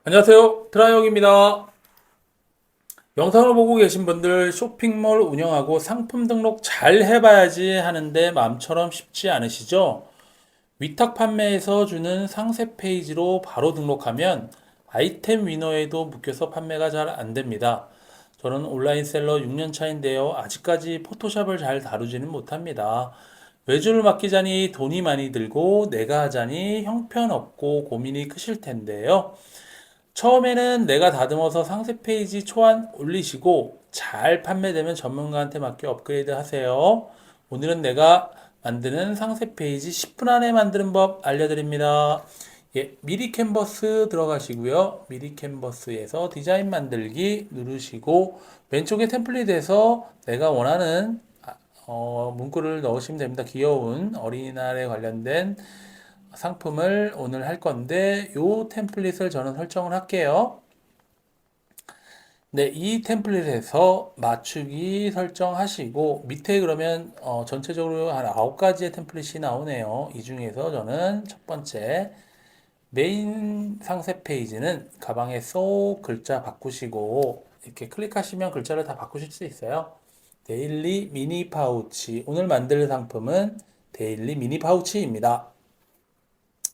안녕하세요. 트라이형입니다. 영상을 보고 계신 분들 쇼핑몰 운영하고 상품 등록 잘 해봐야지 하는데 마음처럼 쉽지 않으시죠? 위탁 판매에서 주는 상세 페이지로 바로 등록하면 아이템 위너에도 묶여서 판매가 잘 안 됩니다. 저는 온라인 셀러 6년 차인데요. 아직까지 포토샵을 잘 다루지는 못합니다. 외주를 맡기자니 돈이 많이 들고 내가 하자니 형편없고 고민이 크실 텐데요. 처음에는 내가 다듬어서 상세 페이지 초안 올리시고 잘 판매되면 전문가한테 맡겨 업그레이드 하세요. 오늘은 내가 만드는 상세 페이지 10분 안에 만드는 법 알려드립니다. 예, 미리 캔버스 들어가시고요. 미리 캔버스에서 디자인 만들기 누르시고 왼쪽에 템플릿에서 내가 원하는 문구를 넣으시면 됩니다. 귀여운 어린이날에 관련된 상품을 오늘 할 건데 요 템플릿을 저는 설정을 할게요. 네, 이 템플릿에서 맞추기 설정하시고 밑에 그러면 전체적으로 한 9가지의 템플릿이 나오네요. 이 중에서 저는 첫 번째 메인 상세 페이지는 가방에 쏙 글자 바꾸시고 이렇게 클릭하시면 글자를 다 바꾸실 수 있어요. 데일리 미니 파우치. 오늘 만들 상품은 데일리 미니 파우치입니다.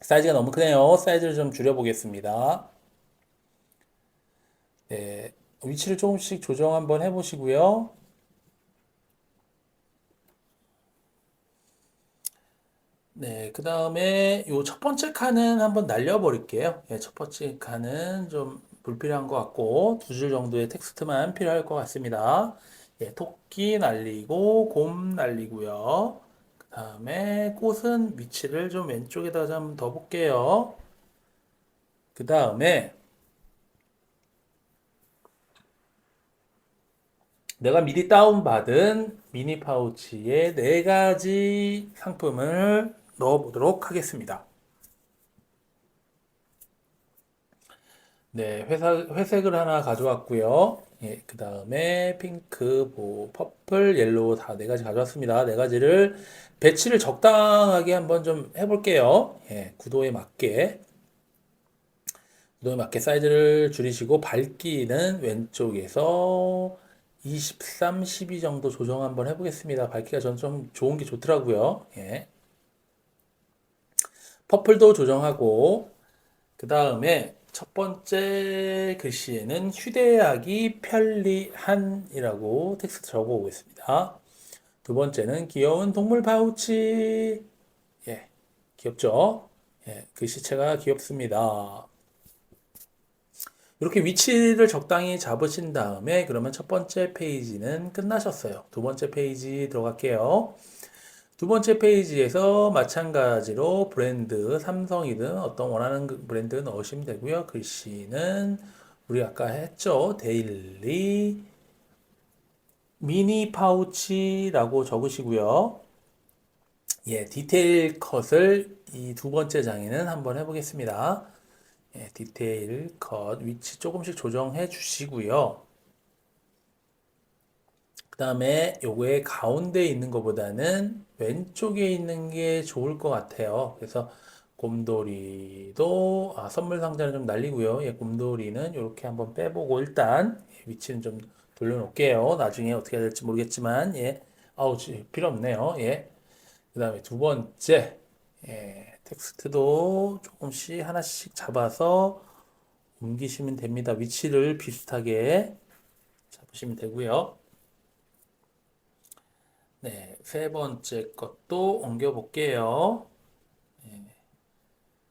사이즈가 너무 크네요. 사이즈를 좀 줄여보겠습니다. 네, 위치를 조금씩 조정 한번 해보시고요. 네, 그 다음에 요 첫 번째 칸은 한번 날려버릴게요. 예, 첫 번째 칸은 좀 불필요한 것 같고 두 줄 정도의 텍스트만 필요할 것 같습니다. 예, 토끼 날리고 곰 날리고요. 그 다음에 꽃은 위치를 좀 왼쪽에다 좀 더 볼게요. 그 다음에 내가 미리 다운받은 미니 파우치에 네 가지 상품을 넣어보도록 하겠습니다. 네, 회색을 하나 가져왔고요. 예, 그 다음에 핑크, 퍼플, 옐로우 다 네 가지 가져왔습니다. 네 가지를 배치를 적당하게 한번 좀 해볼게요. 예, 구도에 맞게 사이즈를 줄이시고 밝기는 왼쪽에서 23, 12 정도 조정 한번 해보겠습니다. 밝기가 전 좀 좋은 게 좋더라고요. 예. 퍼플도 조정하고 그 다음에 첫 번째 글씨에는 휴대하기 편리한이라고 텍스트 적어보겠습니다. 두 번째는 귀여운 동물 파우치. 예, 귀엽죠? 예, 글씨체가 귀엽습니다. 이렇게 위치를 적당히 잡으신 다음에 그러면 첫 번째 페이지는 끝나셨어요. 두 번째 페이지 들어갈게요. 두 번째 페이지에서 마찬가지로 브랜드, 삼성이든 어떤 원하는 브랜드 넣으시면 되고요. 글씨는 우리 아까 했죠. 데일리 미니 파우치라고 적으시고요. 예, 디테일 컷을 이 두 번째 장에는 한번 해보겠습니다. 예, 디테일 컷 위치 조금씩 조정해 주시고요. 그 다음에 요거의 가운데 있는 것보다는 왼쪽에 있는 게 좋을 것 같아요. 그래서 곰돌이도 선물 상자는 좀 날리고요. 예, 곰돌이는 이렇게 한번 빼보고 일단 위치는 좀 돌려놓을게요. 나중에 어떻게 해야 될지 모르겠지만 예, 필요 없네요. 예. 그 다음에 두 번째 텍스트도 조금씩 하나씩 잡아서 옮기시면 됩니다. 위치를 비슷하게 잡으시면 되고요. 네, 세 번째 것도 옮겨 볼게요.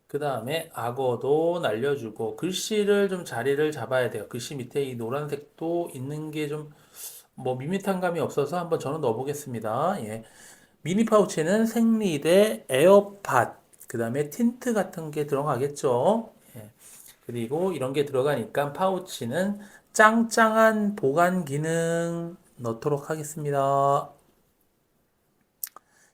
그 다음에 악어도 날려주고 글씨를 좀 자리를 잡아야 돼요. 글씨 밑에 이 노란색도 있는 게 좀 뭐 밋밋한 감이 없어서 한번 저는 넣어보겠습니다. 예. 미니 파우치는 생리대, 에어팟, 그 다음에 틴트 같은 게 들어가겠죠. 예. 그리고 이런 게 들어가니까 파우치는 짱짱한 보관 기능 넣도록 하겠습니다.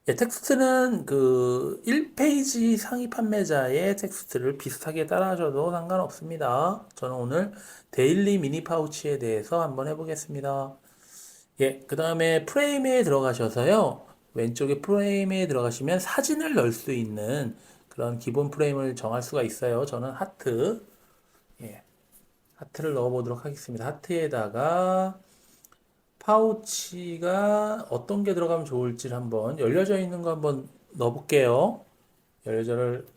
예, 텍스트는 그 1페이지 상위 판매자의 텍스트를 비슷하게 따라하셔도 상관없습니다. 저는 오늘 데일리 미니 파우치에 대해서 한번 해보겠습니다. 예, 그 다음에 프레임에 들어가셔서요. 왼쪽에 프레임에 들어가시면 사진을 넣을 수 있는 그런 기본 프레임을 정할 수가 있어요. 저는 하트. 예. 하트를 넣어보도록 하겠습니다. 하트에다가 파우치가 어떤 게 들어가면 좋을지 한번 열려져 있는 거 한번 넣어볼게요. 열려져를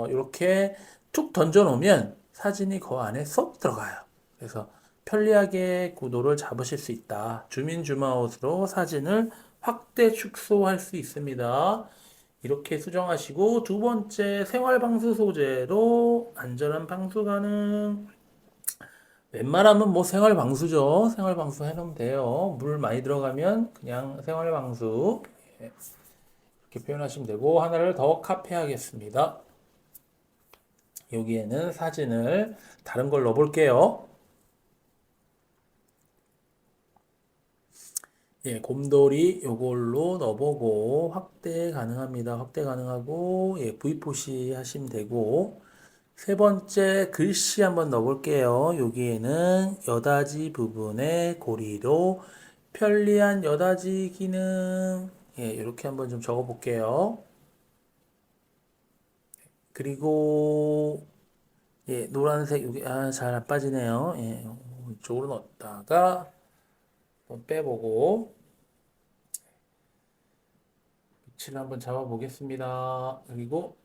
이렇게 툭 던져 놓으면 사진이 그 안에 쏙 들어가요. 그래서 편리하게 구도를 잡으실 수 있다. 주민 줌아웃으로 사진을 확대 축소할 수 있습니다. 이렇게 수정하시고 두 번째 생활 방수 소재로 안전한 방수 가능. 웬만하면 뭐 생활 방수죠. 생활 방수 해놓으면 돼요. 물 많이 들어가면 그냥 생활 방수 이렇게 표현하시면 되고 하나를 더 카피하겠습니다. 여기에는 사진을 다른 걸 넣어볼게요. 예, 곰돌이 요걸로 넣어보고 확대 가능합니다. 확대 가능하고 예, V-표시 하시면 되고 세 번째 글씨 한번 넣어볼게요. 여기에는 여닫이 부분에 고리로 편리한 여닫이 기능 예, 이렇게 한번 좀 적어볼게요. 그리고 예, 노란색 여기 잘 안 빠지네요. 예, 이쪽으로 넣었다가 한번 빼보고 위치를 한번 잡아보겠습니다. 그리고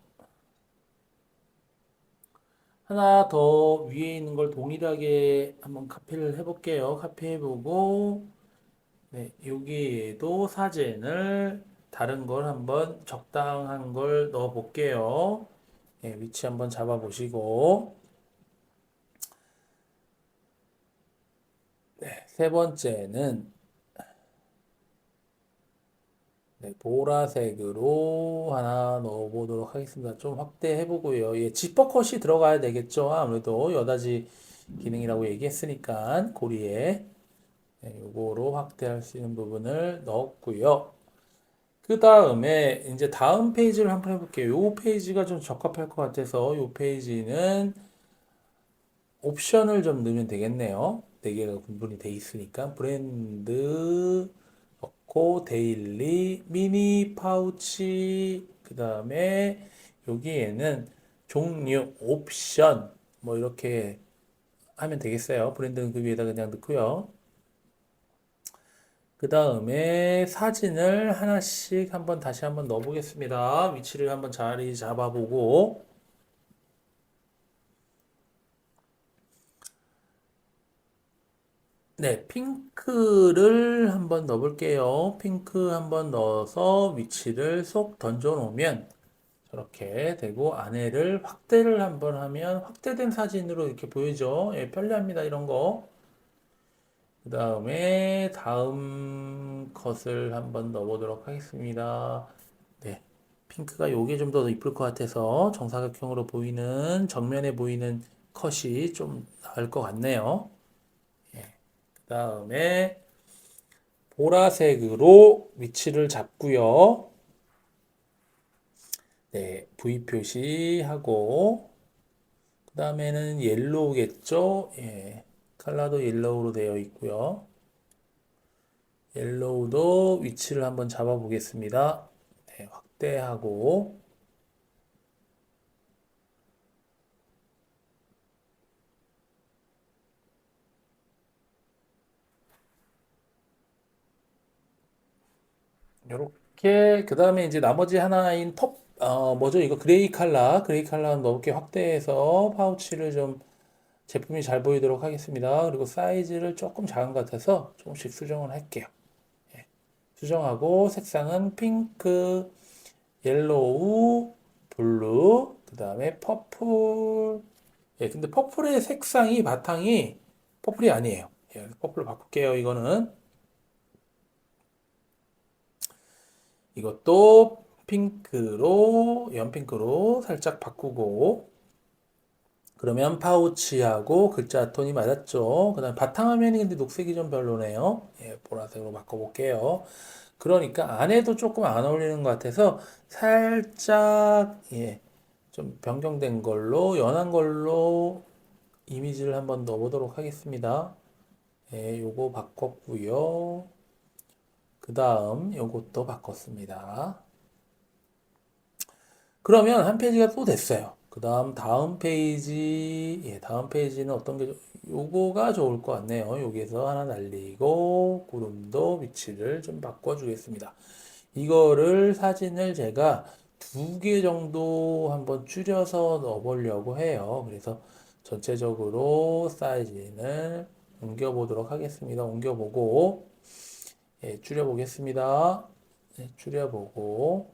하나 더 위에 있는 걸 동일하게 한번 카피를 해볼게요. 카피해보고 네, 여기에도 사진을 다른 걸 한번 적당한 걸 넣어 볼게요. 네, 위치 한번 잡아 보시고 네, 세 번째는 네, 보라색으로 하나 넣어 보도록 하겠습니다. 좀 확대해 보고요. 예, 지퍼 컷이 들어가야 되겠죠. 아무래도 여닫이 기능이라고 얘기했으니까 고리에 네, 요거로 확대할 수 있는 부분을 넣었고요. 그 다음에 이제 다음 페이지를 한번 해볼게요. 요 페이지가 좀 적합할 것 같아서 요 페이지는 옵션을 좀 넣으면 되겠네요. 네 개가 구분이 돼 있으니까 브랜드 넣고 데일리 미니 파우치 그 다음에 여기에는 종류 옵션 뭐 이렇게 하면 되겠어요. 브랜드는 그 위에다 그냥 넣고요. 그 다음에 사진을 하나씩 한번 다시 한번 넣어보겠습니다. 위치를 한번 자리 잡아보고 네, 핑크를 한번 넣어볼게요. 핑크 한번 넣어서 위치를 쏙 던져 놓으면 저렇게 되고 안에를 확대를 한번 하면 확대된 사진으로 이렇게 보이죠. 예, 편리합니다. 이런 거. 그 다음에 다음 컷을 한번 넣어보도록 하겠습니다. 네, 핑크가 요게 좀 더 이쁠 것 같아서 정사각형으로 보이는 정면에 보이는 컷이 좀 나을 것 같네요. 그 다음에 보라색으로 위치를 잡고요. 네, V 표시하고 그 다음에는 옐로우겠죠? 예, 컬러도 옐로우로 되어 있고요. 옐로우도 위치를 한번 잡아 보겠습니다. 네, 확대하고 이렇게 그 다음에 이제 나머지 하나인 뭐죠? 이거 그레이 컬러 넓게 확대해서 파우치를 좀 제품이 잘 보이도록 하겠습니다. 그리고 사이즈를 조금 작은 것 같아서 조금씩 수정을 할게요. 수정하고 색상은 핑크, 옐로우, 블루, 그 다음에 퍼플. 예, 근데 퍼플의 색상이 바탕이 퍼플이 아니에요. 예, 퍼플로 바꿀게요. 이거는 이것도 핑크로 연핑크로 살짝 바꾸고 그러면 파우치하고 글자 톤이 맞았죠. 그 다음에 바탕화면이 근데 녹색이 좀 별로네요. 예, 보라색으로 바꿔볼게요. 그러니까 안에도 조금 안 어울리는 것 같아서 살짝 예, 좀 변경된 걸로 연한 걸로 이미지를 한번 넣어보도록 하겠습니다. 예, 요거 바꿨고요. 그 다음 요것도 바꿨습니다. 그러면 한 페이지가 또 됐어요. 다음 페이지, 다음 페이지는 어떤 게, 요거가 좋을 것 같네요. 여기에서 하나 날리고, 구름도 위치를 좀 바꿔주겠습니다. 이거를 사진을 제가 2개 정도 한번 줄여서 넣어보려고 해요. 그래서 전체적으로 사이즈를 옮겨보도록 하겠습니다. 옮겨보고, 줄여보겠습니다. 줄여보고,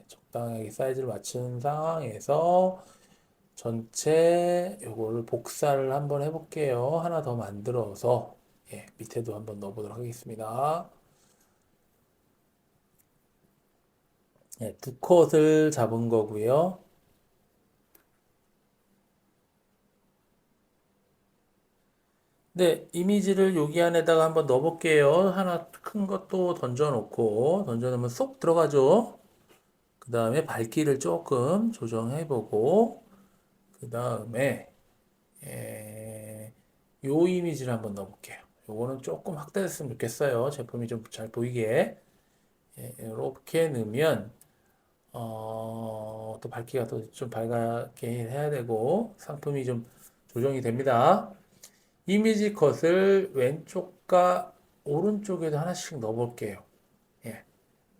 적당하게 사이즈를 맞춘 상황에서 전체 요거를 복사를 한번 해볼게요. 하나 더 만들어서, 밑에도 한번 넣어보도록 하겠습니다. 두 컷을 잡은 거고요. 네, 이미지를 여기 안에다가 한번 넣어볼게요. 하나 큰 것도 던져놓고, 던져놓으면 쏙 들어가죠. 그 다음에 밝기를 조금 조정해보고, 그 다음에, 요 이미지를 한번 넣어볼게요. 요거는 조금 확대됐으면 좋겠어요. 제품이 좀 잘 보이게. 이렇게 넣으면, 또 밝기가 또 좀 밝게 해야 되고, 상품이 좀 조정이 됩니다. 이미지 컷을 왼쪽과 오른쪽에도 하나씩 넣어볼게요.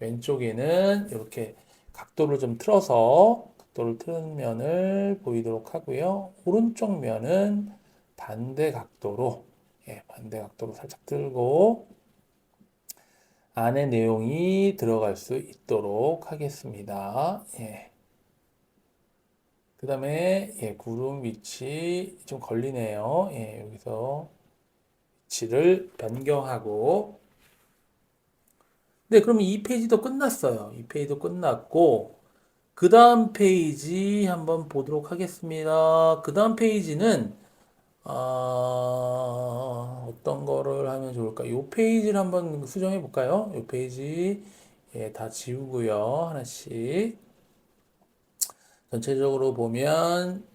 왼쪽에는 이렇게 각도를 좀 틀어서 각도를 틀은 면을 보이도록 하고요. 오른쪽 면은 반대 각도로 반대 각도로 살짝 들고 안에 내용이 들어갈 수 있도록 하겠습니다. 그 다음에 구름 위치 좀 걸리네요. 여기서 위치를 변경하고 네, 그러면 이 페이지도 끝났어요. 이 페이지도 끝났고 그 다음 페이지 한번 보도록 하겠습니다. 그 다음 페이지는 어떤 거를 하면 좋을까? 이 페이지를 한번 수정해 볼까요? 이 페이지 다 지우고요. 하나씩 전체적으로 보면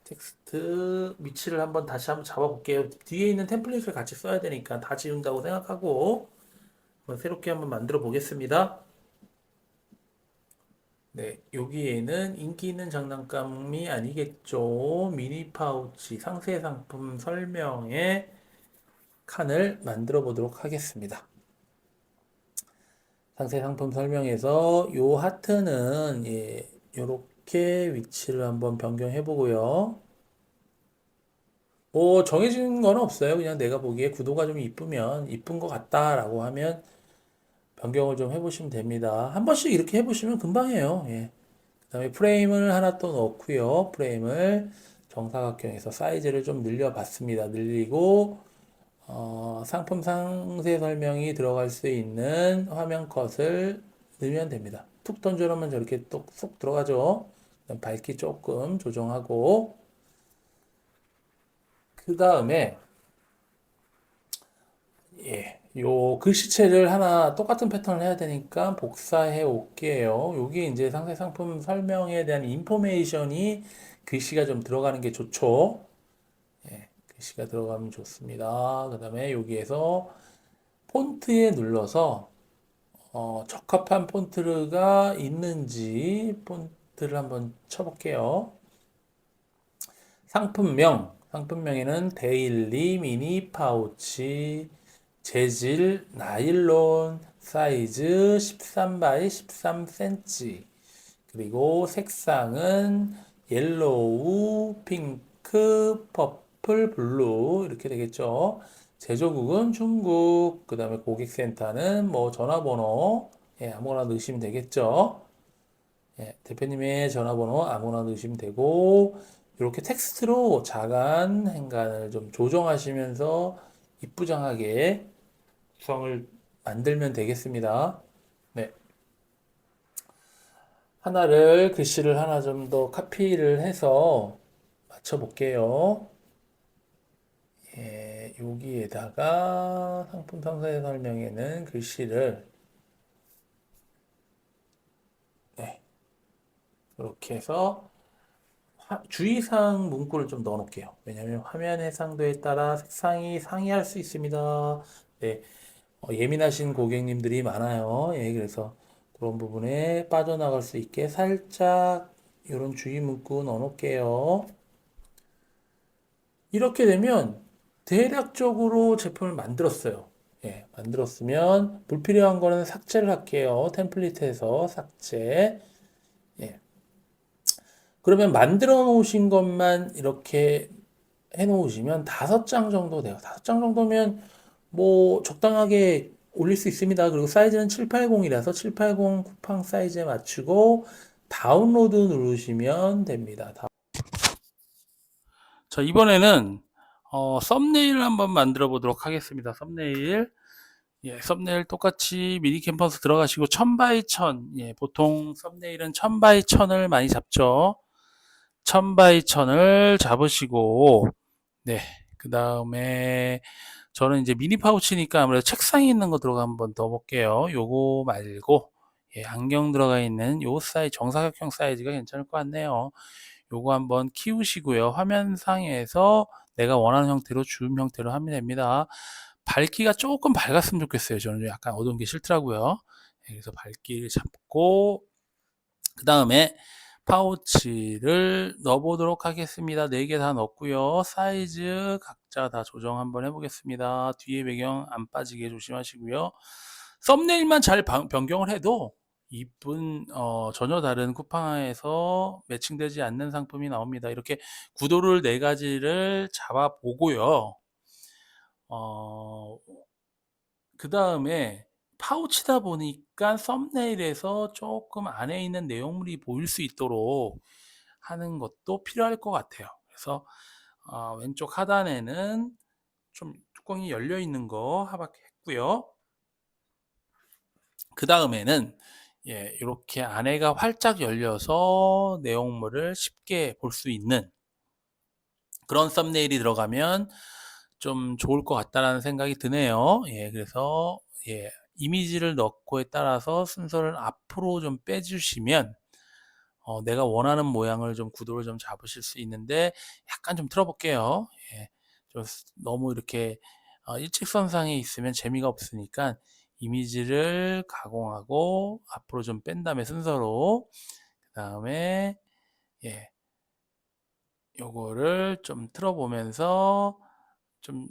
텍스트 위치를 한번 다시 한번 잡아볼게요. 뒤에 있는 템플릿을 같이 써야 되니까 다 지운다고 생각하고 한번 새롭게 한번 만들어 보겠습니다. 네, 여기에는 인기 있는 장난감이 아니겠죠. 미니 파우치 상세 상품 설명에 칸을 만들어 보도록 하겠습니다. 상세 상품 설명에서 요 하트는 요렇게 위치를 한번 변경해 보고요. 뭐 정해진 건 없어요. 그냥 내가 보기에 구도가 좀 이쁘면 이쁜 것 같다라고 하면 변경을 좀 해보시면 됩니다. 한 번씩 이렇게 해보시면 금방 해요. 그다음에 프레임을 하나 또 넣고요. 프레임을 정사각형에서 사이즈를 좀 늘려봤습니다. 늘리고 상품 상세 설명이 들어갈 수 있는 화면 컷을 넣으면 됩니다. 툭 던져놓으면 저렇게 또 쏙 들어가죠. 밝기 조금 조정하고 그 다음에 요 글씨체를 하나 똑같은 패턴을 해야 되니까 복사해 올게요. 여기 이제 상세 상품 설명에 대한 인포메이션이 글씨가 좀 들어가는 게 좋죠. 글씨가 들어가면 좋습니다. 그 다음에 여기에서 폰트에 눌러서 적합한 폰트가 있는지 폰트를 한번 쳐볼게요. 상품명에는 데일리 미니 파우치 재질 나일론 사이즈 13 by 13cm 그리고 색상은 옐로우, 핑크, 퍼플, 블루 이렇게 되겠죠. 제조국은 중국, 그 다음에 고객센터는 뭐 전화번호 아무거나 넣으시면 되겠죠. 대표님의 전화번호 아무거나 넣으시면 되고 이렇게 텍스트로 자간 행간을 좀 조정하시면서 이쁘장하게 구성을 만들면 되겠습니다. 네. 글씨를 하나 좀 더 카피를 해서 맞춰 볼게요. 여기에다가 상품 상세 설명에는 글씨를 이렇게 해서 주의사항 문구를 좀 넣어 놓을게요. 왜냐하면 화면 해상도에 따라 색상이 상이할 수 있습니다. 네, 예민하신 고객님들이 많아요. 그래서 그런 부분에 빠져나갈 수 있게 살짝 이런 주의 문구 넣어 놓을게요. 이렇게 되면 대략적으로 제품을 만들었어요. 예, 만들었으면 불필요한 거는 삭제를 할게요. 템플릿에서 삭제. 예. 그러면 만들어 놓으신 것만 이렇게 해 놓으시면 5장 정도 돼요. 5장 정도면 뭐 적당하게 올릴 수 있습니다. 그리고 사이즈는 780이라서 780 쿠팡 사이즈에 맞추고 다운로드 누르시면 됩니다. 자, 이번에는 썸네일을 한번 만들어 보도록 하겠습니다. 썸네일. 예, 썸네일 똑같이 미니 캠퍼스 들어가시고 1000x1000. 예, 보통 썸네일은 1000x1000을 많이 잡죠. 1000x1000을 잡으시고 네. 그다음에 저는 이제 미니 파우치니까 아무래도 책상에 있는 거 들어가 한번 넣어 볼게요. 요거 말고 예, 안경 들어가 있는 요 사이즈 정사각형 사이즈가 괜찮을 것 같네요. 요거 한번 키우시고요. 화면상에서 내가 원하는 형태로 줌 형태로 하면 됩니다. 밝기가 조금 밝았으면 좋겠어요. 저는 약간 어두운 게 싫더라고요. 예, 그래서 밝기를 잡고 그 다음에 파우치를 넣어 보도록 하겠습니다. 4개 다 넣었고요. 사이즈 각자 다 조정 한번 해보겠습니다. 뒤에 배경 안 빠지게 조심하시고요. 썸네일만 잘 변경을 해도 이쁜 전혀 다른 쿠팡에서 매칭되지 않는 상품이 나옵니다. 이렇게 구도를 4가지를 잡아 보고요. 그 다음에 파우치다 보니까 썸네일에서 조금 안에 있는 내용물이 보일 수 있도록 하는 것도 필요할 것 같아요. 그래서 왼쪽 하단에는 좀 뚜껑이 열려 있는 거 하박했고요. 그 다음에는 예, 이렇게 안에가 활짝 열려서 내용물을 쉽게 볼 수 있는 그런 썸네일이 들어가면 좀 좋을 것 같다라는 생각이 드네요. 예, 그래서 예, 이미지를 넣고에 따라서 순서를 앞으로 좀 빼주시면 내가 원하는 모양을 좀 구도를 좀 잡으실 수 있는데 약간 좀 틀어볼게요. 예, 좀 너무 이렇게 일직선상에 있으면 재미가 없으니까 이미지를 가공하고 앞으로 좀 뺀 다음에 순서로 그 다음에 예, 요거를 좀 틀어보면서 좀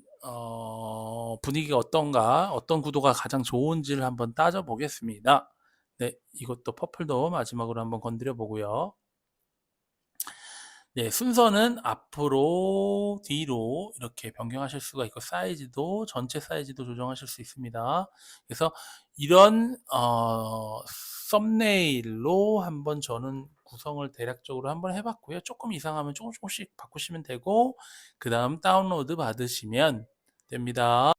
분위기가 어떤가, 어떤 구도가 가장 좋은지를 한번 따져 보겠습니다. 네, 이것도 퍼플도 마지막으로 한번 건드려 보고요. 네, 순서는 앞으로, 뒤로 이렇게 변경하실 수가 있고 사이즈도 전체 사이즈도 조정하실 수 있습니다. 그래서 이런 썸네일로 한번 저는 구성을 대략적으로 한번 해봤고요. 조금 이상하면 조금씩 바꾸시면 되고 그 다음 다운로드 받으시면 됩니다.